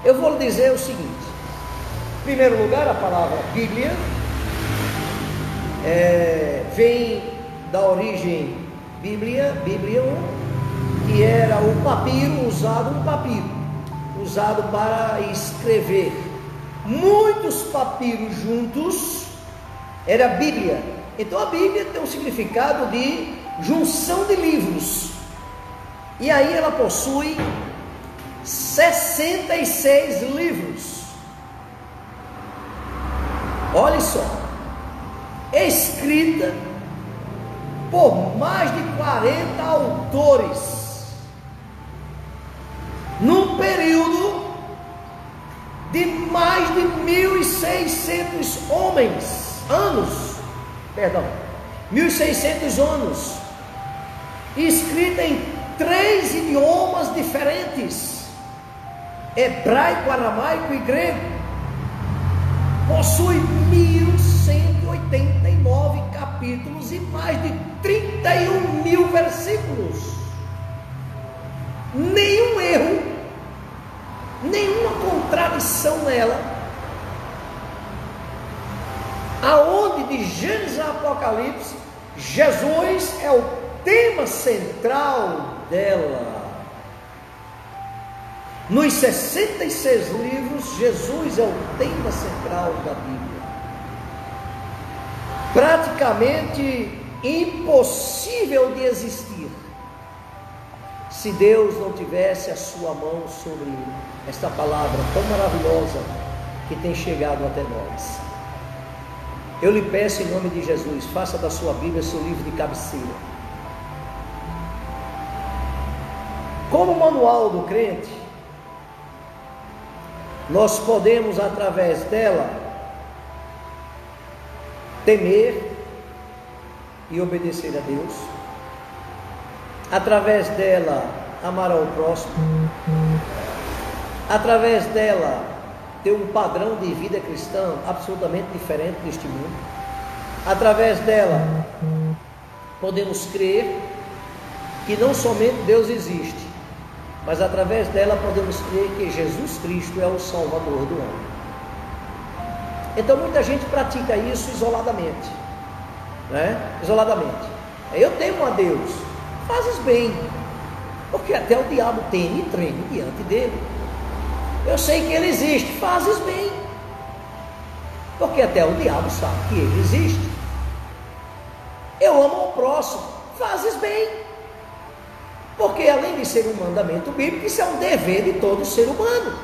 Eu vou lhe dizer o seguinte: em primeiro lugar, a palavra Bíblia vem da origem Biblion, que era o papiro usado para escrever. Muitos papiros juntos era Bíblia. Então a Bíblia tem um significado de junção de livros, e aí ela possui 66 livros. Olha só, escrita por mais de 40 autores, num período de mais de 1.600 anos, 1.600 anos, escrita em 3 idiomas diferentes: hebraico, aramaico e grego. Possui 1.189 capítulos e mais de 31 mil versículos. Nenhum erro, nenhuma contradição nela. Aonde de Gênesis a Apocalipse, Jesus é o tema central dela. Nos 66 livros, Jesus é o tema central da Bíblia. Praticamente impossível de existir se Deus não tivesse a sua mão sobre esta palavra tão maravilhosa que tem chegado até nós. Eu lhe peço, em nome de Jesus, faça da sua Bíblia seu livro de cabeceira. Como manual do crente, nós podemos, através dela, temer e obedecer a Deus. Através dela, amar ao próximo. Através dela, ter um padrão de vida cristã absolutamente diferente deste mundo. Através dela, podemos crer que não somente Deus existe, mas através dela podemos crer que Jesus Cristo é o Salvador do homem. Então muita gente pratica isso isoladamente, né? Isoladamente. Eu temo a Deus. Fazes bem, porque até o diabo teme e treme diante dele. Eu sei que ele existe. Fazes bem, porque até o diabo sabe que ele existe. Eu amo ao próximo. Fazes bem, porque além de ser um mandamento bíblico, isso é um dever de todo ser humano.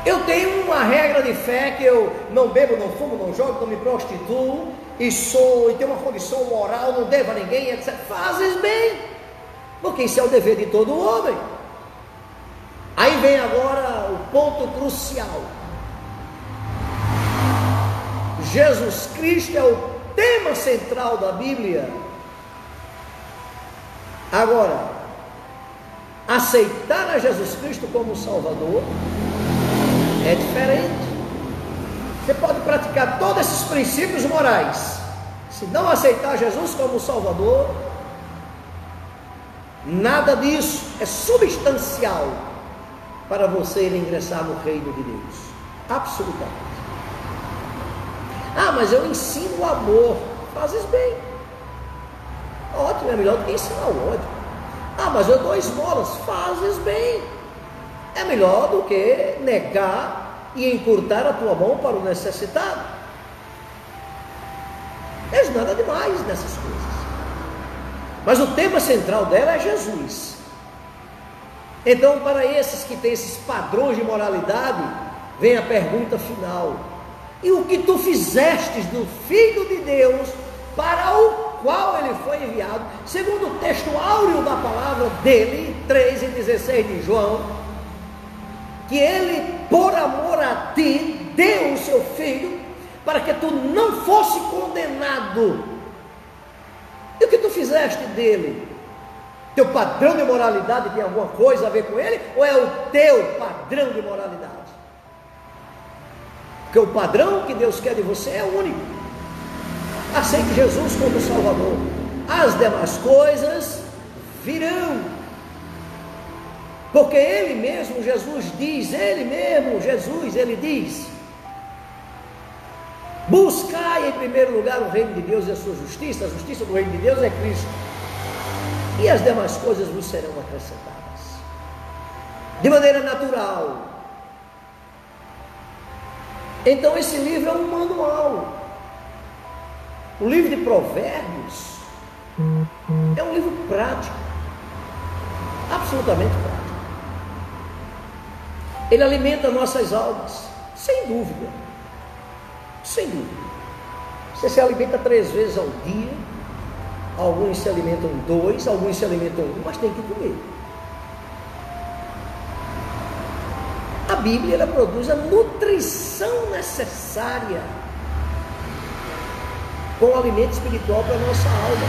Eu tenho uma regra de fé que eu não bebo, não fumo, não jogo, não me prostituo, e tenho uma condição moral, não devo a ninguém, etc. Fazes bem, porque isso é o dever de todo homem. Aí vem agora o ponto crucial. Jesus Cristo é o tema central da Bíblia. Agora, aceitar a Jesus Cristo como Salvador é diferente. Você pode praticar todos esses princípios morais, se não aceitar Jesus como Salvador, nada disso é substancial para você ingressar no reino de Deus. Absolutamente. Ah, mas eu ensino o amor. Fazes bem. Ótimo, é melhor do que ensinar o ódio. Ah, mas eu dou esmolas. Fazes bem. É melhor do que negar e encurtar a tua mão para o necessitado. Não tem nada demais nessas coisas. Mas o tema central dela é Jesus. Então, para esses que têm esses padrões de moralidade, vem a pergunta final: e o que tu fizestes do Filho de Deus, para o qual ele foi enviado, segundo o texto áureo da palavra dele, 3:16 de João, que ele, por amor a ti, deu o seu Filho, para que tu não fosse condenado. E o que tu fizeste dele? Teu padrão de moralidade tem alguma coisa a ver com ele? Ou é o teu padrão de moralidade? Porque o padrão que Deus quer de você é único. Aceite Jesus como Salvador. As demais coisas virão. Porque Ele mesmo, Jesus diz, Ele mesmo, Jesus, Ele diz: buscai em primeiro lugar o reino de Deus e a sua justiça. A justiça do reino de Deus é Cristo. E as demais coisas vos serão acrescentadas. De maneira natural. Então esse livro é um manual. O livro de Provérbios é um livro prático. Absolutamente prático. Ele alimenta nossas almas. Sem dúvida. Sem dúvida. Você se alimenta 3 vezes ao dia. Alguns se alimentam 2, alguns se alimentam 1, mas tem que comer. A Bíblia, ela produz a nutrição necessária com o alimento espiritual para a nossa alma.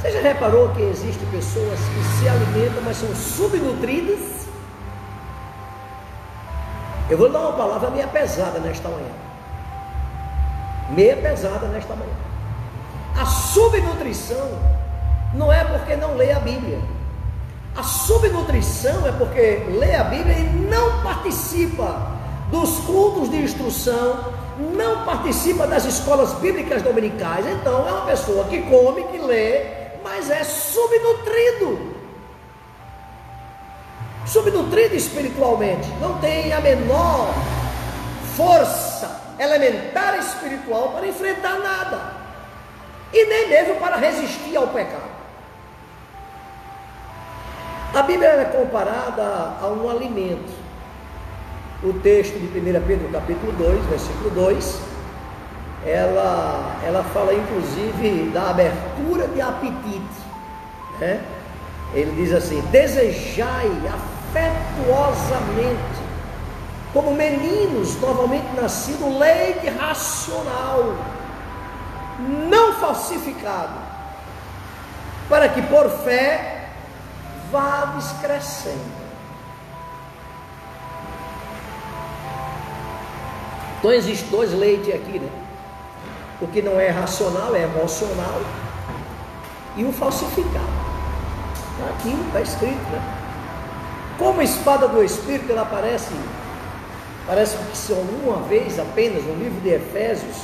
Você já reparou que existem pessoas que se alimentam, mas são subnutridas? Eu vou dar uma palavra meia pesada nesta manhã. Meia pesada nesta manhã. A subnutrição não é porque não lê a Bíblia. A subnutrição é porque lê a Bíblia e não participa dos cultos de instrução, não participa das escolas bíblicas dominicais. Então é uma pessoa que come, que lê, mas é subnutrido. Subnutrido espiritualmente. Não tem a menor força elementar espiritual para enfrentar nada. E nem mesmo para resistir ao pecado. A Bíblia é comparada a um alimento. O texto de 1 Pedro capítulo 2, versículo 2, ela fala inclusive da abertura de apetite, né? Ele diz assim: desejai afetuosamente, como meninos novamente nascidos, leite racional, não falsificado, para que por fé vades crescendo. Então existem 2 leites aqui, né? O que não é racional, é emocional, e o falsificado. Aqui está escrito, né? Como a espada do Espírito, ela parece que são uma vez apenas no livro de Efésios.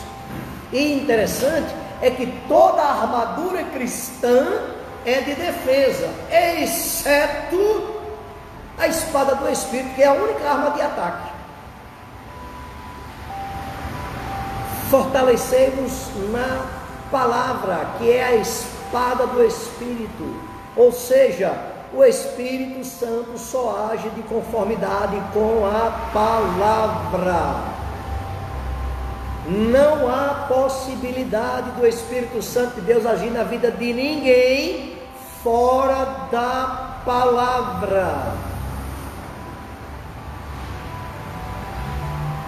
E interessante é que toda a armadura cristã é de defesa, exceto a espada do Espírito, que é a única arma de ataque. Fortalecei-vos na palavra, que é a espada do Espírito. Ou seja, o Espírito Santo só age de conformidade com a palavra. Não há possibilidade do Espírito Santo de Deus agir na vida de ninguém fora da palavra.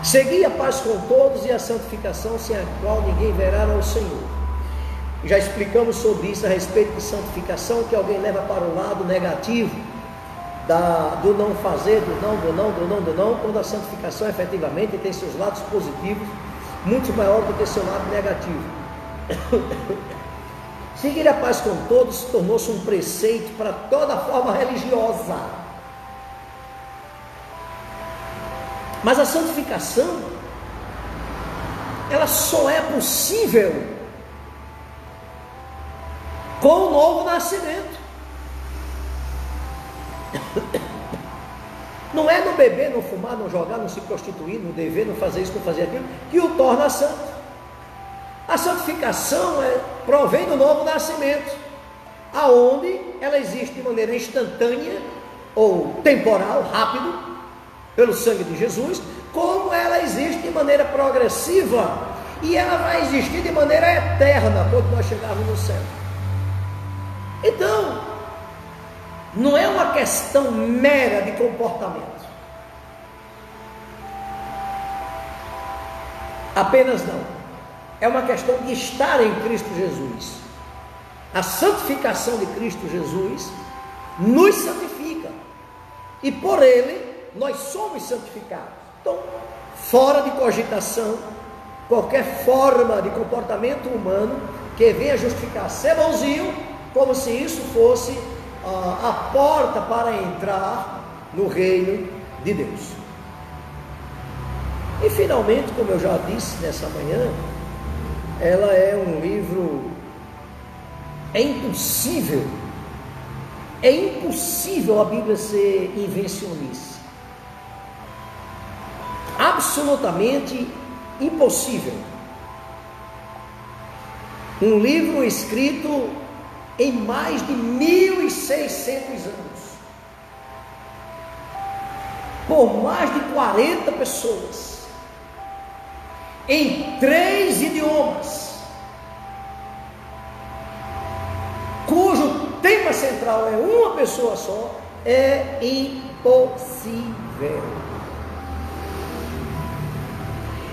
Segui a paz com todos e a santificação, sem a qual ninguém verá ao Senhor. Já explicamos sobre isso a respeito de santificação, que alguém leva para o lado negativo do não fazer, do não, quando a santificação efetivamente tem seus lados positivos muito maior do que seu lado negativo. Seguir a paz com todos tornou-se um preceito para toda forma religiosa. Mas a santificação, ela só é possível com o novo nascimento. Não é no beber, não fumar, não jogar, não se prostituir, não dever, não fazer isso, não fazer aquilo, que o torna santo. A santificação provém do novo nascimento, aonde ela existe de maneira instantânea ou temporal, rápido, pelo sangue de Jesus, como ela existe de maneira progressiva, e ela vai existir de maneira eterna quando nós chegarmos no céu. Então, não é uma questão mera de comportamento. Apenas não. É uma questão de estar em Cristo Jesus. A santificação de Cristo Jesus nos santifica, e por Ele nós somos santificados. Então, fora de cogitação, qualquer forma de comportamento humano que venha justificar ser bonzinho, como se isso fosse a porta para entrar no reino de Deus. E finalmente, como eu já disse nessa manhã, ela é um livro, é impossível a Bíblia ser invencionista, absolutamente impossível. Um livro escrito em mais de 1.600 anos, por mais de 40 pessoas, em 3 idiomas, cujo tema central é uma pessoa só, é impossível.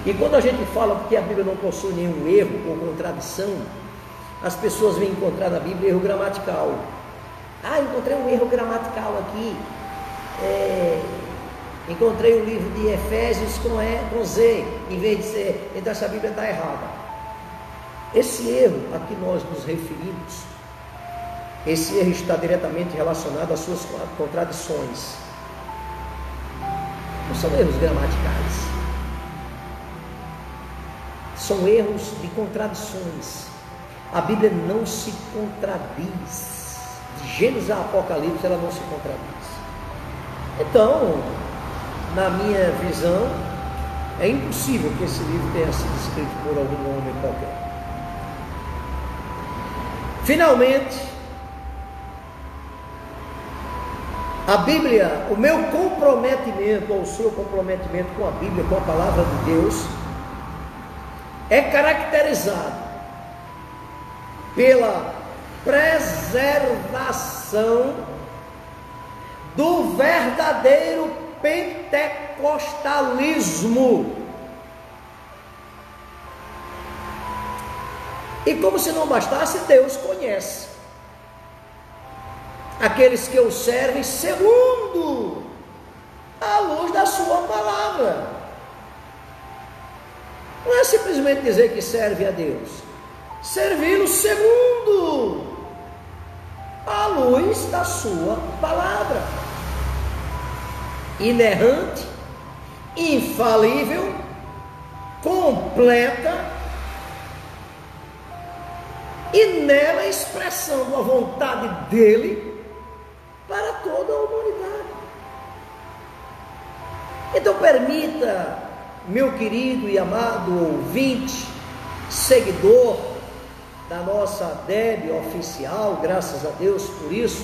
E quando a gente fala que a Bíblia não possui nenhum erro ou contradição, as pessoas vêm encontrar na Bíblia erro gramatical. Encontrei um erro gramatical aqui. Encontrei o livro de Efésios com Z, em vez de ser, então essa Bíblia está errada. Esse erro a que nós nos referimos, esse erro está diretamente relacionado às suas contradições. Não são erros gramaticais, são erros de contradições. A Bíblia não se contradiz, de Gênesis a Apocalipse ela não se contradiz. Então, na minha visão, é impossível que esse livro tenha sido escrito por algum homem qualquer. Finalmente, a Bíblia, o meu comprometimento, ou o seu comprometimento com a Bíblia, com a palavra de Deus, é caracterizado pela preservação do verdadeiro pentecostalismo. E como se não bastasse, Deus conhece aqueles que o servem segundo a luz da sua palavra. Não é simplesmente dizer que serve a Deus, servi-lo segundo a luz da sua palavra, inerrante, infalível, completa, e nela expressando a vontade dele para toda a humanidade. Então permita, meu querido e amado ouvinte, seguidor da nossa DEB oficial, graças a Deus por isso,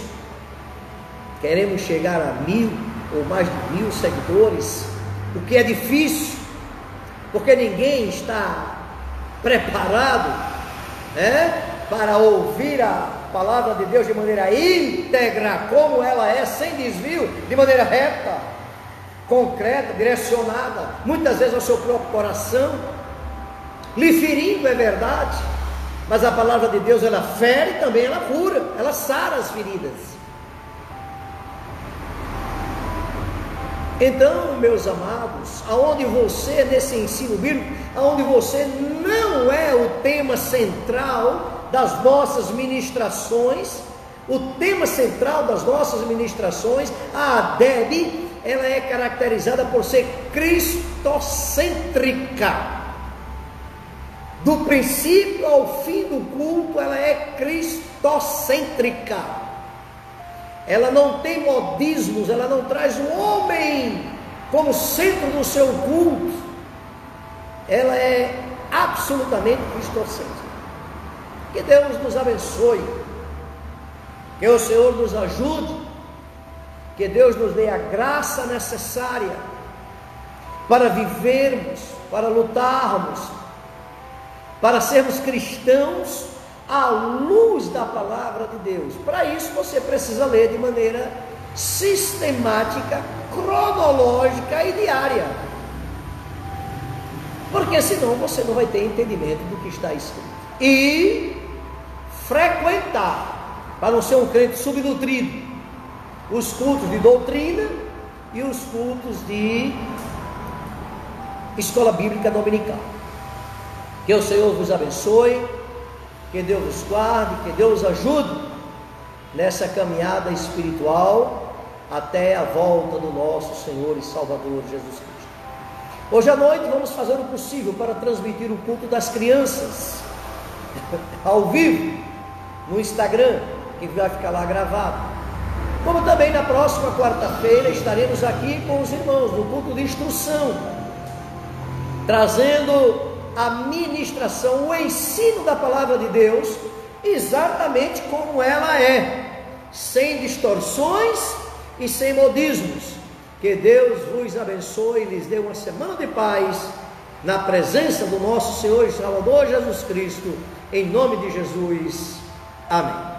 queremos chegar a 1.000 ou mais de 1.000 seguidores, o que é difícil, porque ninguém está preparado, para ouvir a palavra de Deus de maneira íntegra, como ela é, sem desvio, de maneira reta, concreta, direcionada, muitas vezes ao seu próprio coração, lhe ferindo, é verdade, mas a palavra de Deus, ela fere e também ela cura, ela sara as feridas. Então, meus amados, aonde você, nesse ensino bíblico, aonde você não é o tema central das nossas ministrações, o tema central das nossas ministrações, a DEB, ela é caracterizada por ser cristocêntrica. Do princípio ao fim do culto, ela é cristocêntrica. Ela não tem modismos, ela não traz o homem como centro do seu culto. Ela é absolutamente cristocêntrica. Que Deus nos abençoe, que o Senhor nos ajude, que Deus nos dê a graça necessária para vivermos, para lutarmos, para sermos cristãos à luz da palavra de Deus. Para isso você precisa ler de maneira sistemática, cronológica e diária, porque senão você não vai ter entendimento do que está escrito. E frequentar, para não ser um crente subnutrido, os cultos de doutrina e os cultos de escola bíblica dominical. Que o Senhor vos abençoe, que Deus vos guarde, que Deus ajude nessa caminhada espiritual até a volta do nosso Senhor e Salvador Jesus Cristo. Hoje à noite vamos fazer o possível para transmitir o culto das crianças ao vivo no Instagram, que vai ficar lá gravado. Como também na próxima quarta-feira estaremos aqui com os irmãos no culto de instrução, trazendo a ministração, o ensino da palavra de Deus, exatamente como ela é, sem distorções e sem modismos. Que Deus vos abençoe e lhes dê uma semana de paz, na presença do nosso Senhor e Salvador Jesus Cristo, em nome de Jesus, amém.